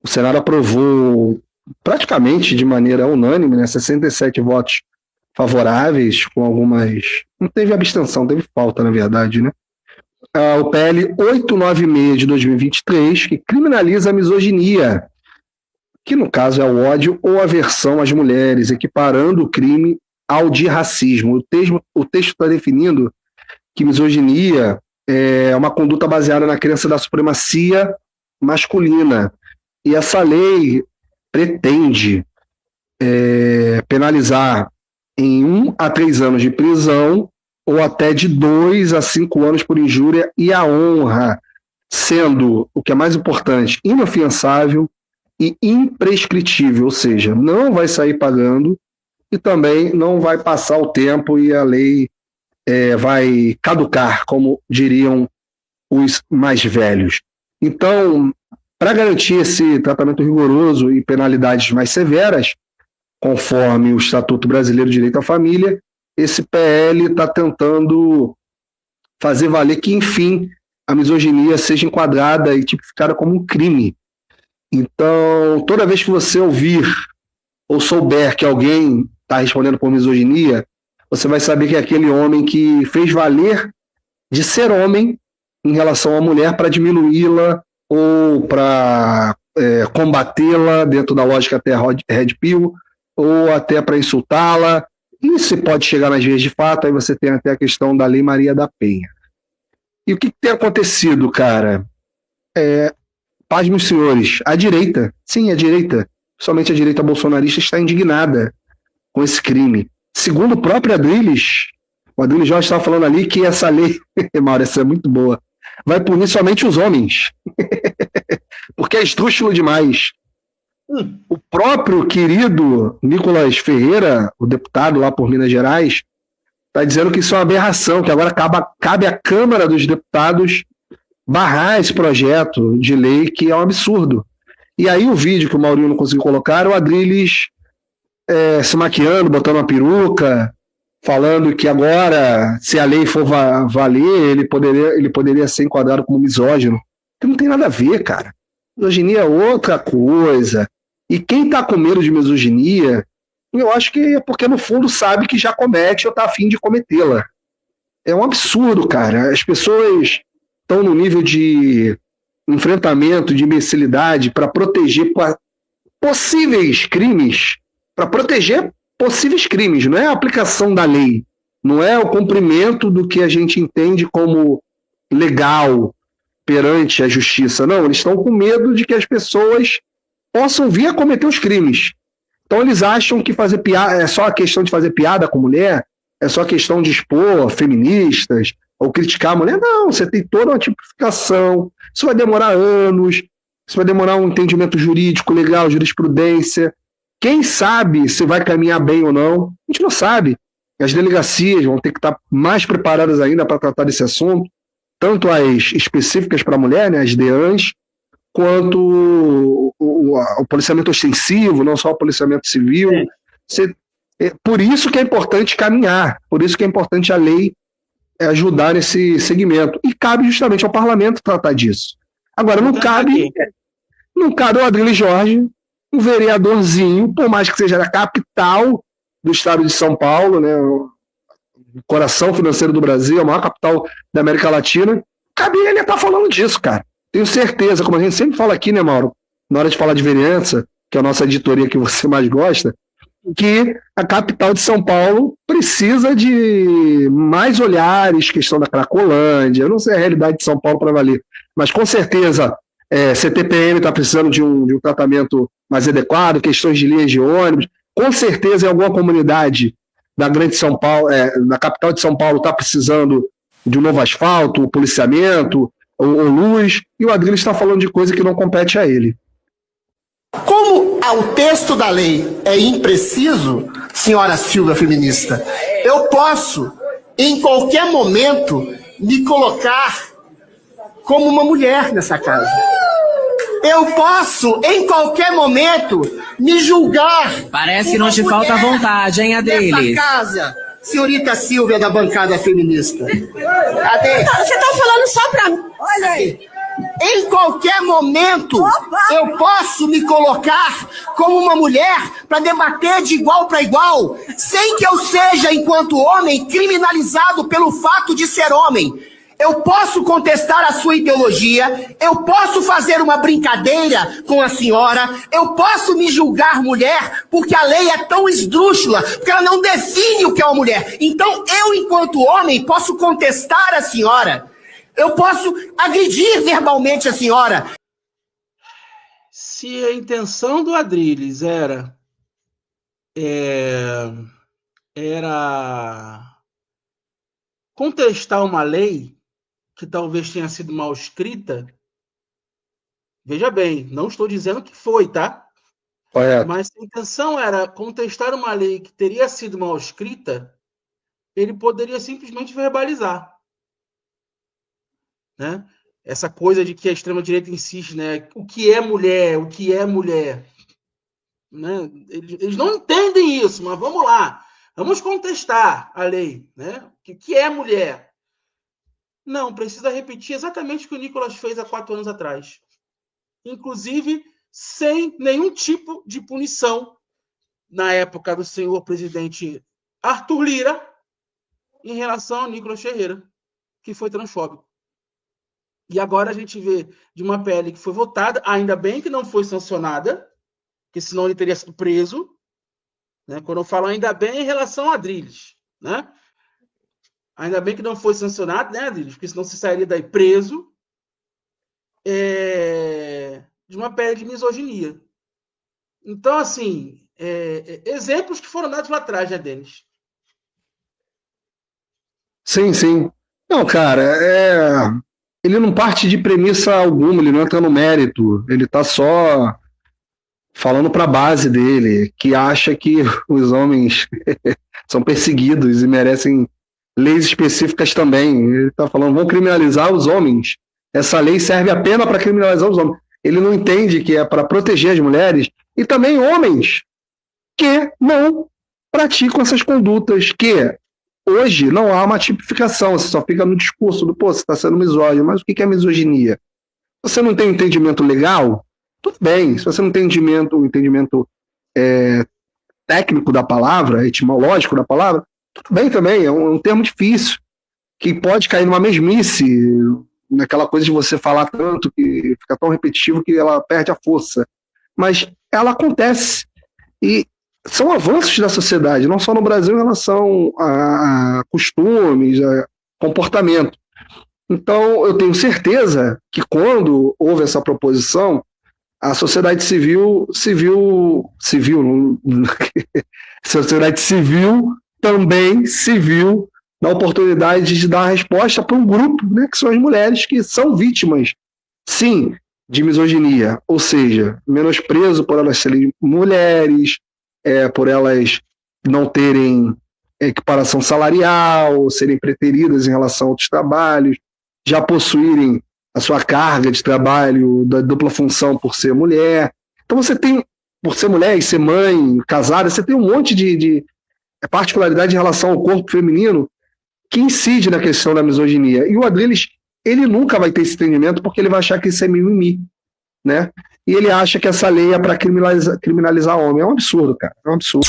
O Senado aprovou praticamente de maneira unânime, né, 67 votos favoráveis, com algumas... Não teve abstenção, teve falta, na verdade, né? O PL 896 de 2023, que criminaliza a misoginia, que no caso é o ódio ou aversão às mulheres, equiparando o crime ao de racismo. O texto está definindo que misoginia é uma conduta baseada na crença da supremacia masculina. E essa lei pretende penalizar em 1 a 3 anos de prisão ou até de 2 a 5 anos por injúria e à honra, sendo, o que é mais importante, inafiançável e imprescritível, ou seja, não vai sair pagando e também não vai passar o tempo e a lei vai caducar, como diriam os mais velhos. Então, para garantir esse tratamento rigoroso e penalidades mais severas, conforme o Estatuto Brasileiro de Direito à Família, esse PL está tentando fazer valer que, enfim, a misoginia seja enquadrada e tipificada como um crime. Então, toda vez que você ouvir ou souber que alguém está respondendo por misoginia, você vai saber que é aquele homem que fez valer de ser homem em relação à mulher para diminuí-la ou para combatê-la dentro da lógica até Red Pill, ou até para insultá-la. E se pode chegar nas vias de fato, aí você tem até a questão da Lei Maria da Penha. E o que tem acontecido, cara? Paz, meus senhores, a direita, sim, a direita, somente a direita bolsonarista está indignada com esse crime. Segundo o próprio Adrilles, o Adrilles Jorge estava falando ali que essa lei, Mauro, essa é muito boa, vai punir somente os homens, porque é esdrúxulo demais. O próprio querido Nicolas Ferreira, o deputado lá por Minas Gerais, está dizendo que isso é uma aberração, que agora cabe à Câmara dos Deputados barrar esse projeto de lei, que é um absurdo. E aí o vídeo que o Maurinho não conseguiu colocar, o Adrilles se maquiando, botando uma peruca, falando que agora, se a lei for valer, ele poderia ser enquadrado como misógino. Que não tem nada a ver, cara. Misoginia é outra coisa. E quem está com medo de misoginia, eu acho que é porque no fundo sabe que já comete ou está a fim de cometê-la. É um absurdo, cara. As pessoas estão no nível de enfrentamento, de imbecilidade para proteger possíveis crimes, não é a aplicação da lei, não é o cumprimento do que a gente entende como legal perante a justiça, não, eles estão com medo de que as pessoas possam vir a cometer os crimes. Então eles acham que fazer piada é só a questão de fazer piada com mulher, é só a questão de expor feministas ou criticar a mulher. Não, você tem toda uma tipificação, isso vai demorar anos, isso vai demorar um entendimento jurídico, legal, jurisprudência. Quem sabe se vai caminhar bem ou não, a gente não sabe. As delegacias vão ter que estar mais preparadas ainda para tratar desse assunto, tanto as específicas para a mulher, né, as DEANs, quanto o policiamento ostensivo, não só o policiamento civil. Por isso que é importante caminhar, por isso que é importante a lei ajudar nesse segmento. E cabe justamente ao parlamento tratar disso. Agora, não cabe ao Adrilles Jorge, um vereadorzinho, por mais que seja da capital do estado de São Paulo, né, o coração financeiro do Brasil, a maior capital da América Latina, cabe ele estar falando disso, cara. Tenho certeza, como a gente sempre fala aqui, né, Mauro, na hora de falar de vereança, que é a nossa editoria que você mais gosta, que a capital de São Paulo precisa de mais olhares, questão da Cracolândia, eu não sei a realidade de São Paulo para valer, mas com certeza CTPM está precisando de um tratamento mais adequado, questões de linhas de ônibus, com certeza em alguma comunidade da grande São Paulo, na capital de São Paulo está precisando de um novo asfalto, policiamento, ou luz, e o Adrilles está falando de coisa que não compete a ele. Como o texto da lei é impreciso, senhora Silvia feminista, eu posso, em qualquer momento, me colocar como uma mulher nessa casa. Eu posso, em qualquer momento, me julgar. Parece que não te falta vontade, hein, Adrilles? Nessa casa, senhorita Silvia da bancada feminista. Cadê? Você tá falando só pra mim. Olha aí. Em qualquer momento, eu posso me colocar como uma mulher para debater de igual para igual, sem que eu seja, enquanto homem, criminalizado pelo fato de ser homem. Eu posso contestar a sua ideologia, eu posso fazer uma brincadeira com a senhora, eu posso me julgar mulher, porque a lei é tão esdrúxula, porque ela não define o que é uma mulher. Então, eu, enquanto homem, posso contestar a senhora. Eu posso agredir verbalmente a senhora. Se a intenção do Adrilles era contestar uma lei que talvez tenha sido mal escrita, veja bem, não estou dizendo que foi, tá? Mas se a intenção era contestar uma lei que teria sido mal escrita, ele poderia simplesmente verbalizar. Né? Essa coisa de que a extrema-direita insiste, né? O que é mulher? O que é mulher? Né? Eles não entendem isso, mas vamos lá. Vamos contestar a lei. Né? O que é mulher? Não, precisa repetir exatamente o que o Nicolas fez há 4 anos atrás. Inclusive, sem nenhum tipo de punição na época do senhor presidente Arthur Lira em relação ao Nicolas Ferreira, que foi transfóbico. E agora a gente vê de uma PL que foi votada, ainda bem que não foi sancionada, porque senão ele teria sido preso. Né? Quando eu falo ainda bem, é em relação a Adrilles. Né? Ainda bem que não foi sancionado, né, Adrilles? Porque senão você sairia daí preso de uma PL de misoginia. Então, assim, exemplos que foram dados lá atrás, né, Denis? Sim, sim. Não, cara, ele não parte de premissa alguma, ele não entra no mérito, ele tá só falando para a base dele, que acha que os homens são perseguidos e merecem leis específicas também. Ele está falando, vão criminalizar os homens. Essa lei serve apenas para criminalizar os homens. Ele não entende que é para proteger as mulheres e também homens que não praticam essas condutas, que hoje não há uma tipificação, você só fica no discurso do, você está sendo misógino, mas o que é misoginia? Você não tem um entendimento legal? Tudo bem. Se você não tem um entendimento técnico da palavra, etimológico da palavra, tudo bem também, é um termo difícil, que pode cair numa mesmice, naquela coisa de você falar tanto, que fica tão repetitivo que ela perde a força. Mas ela acontece. E são avanços da sociedade, não só no Brasil, em relação a costumes, a comportamento. Então, eu tenho certeza que quando houve essa proposição, a sociedade civil também se viu na oportunidade de dar resposta para um grupo, né, que são as mulheres que são vítimas, sim, de misoginia, ou seja, menosprezo por elas serem mulheres, por elas não terem equiparação salarial, serem preteridas em relação a outros trabalhos, já possuírem a sua carga de trabalho da dupla função por ser mulher. Então você tem, por ser mulher e ser mãe, casada, você tem um monte de particularidade em relação ao corpo feminino que incide na questão da misoginia. E o Adrilles, ele nunca vai ter esse entendimento porque ele vai achar que isso é mimimi, né? E ele acha que essa lei é para criminalizar homem. É um absurdo, cara. É um absurdo.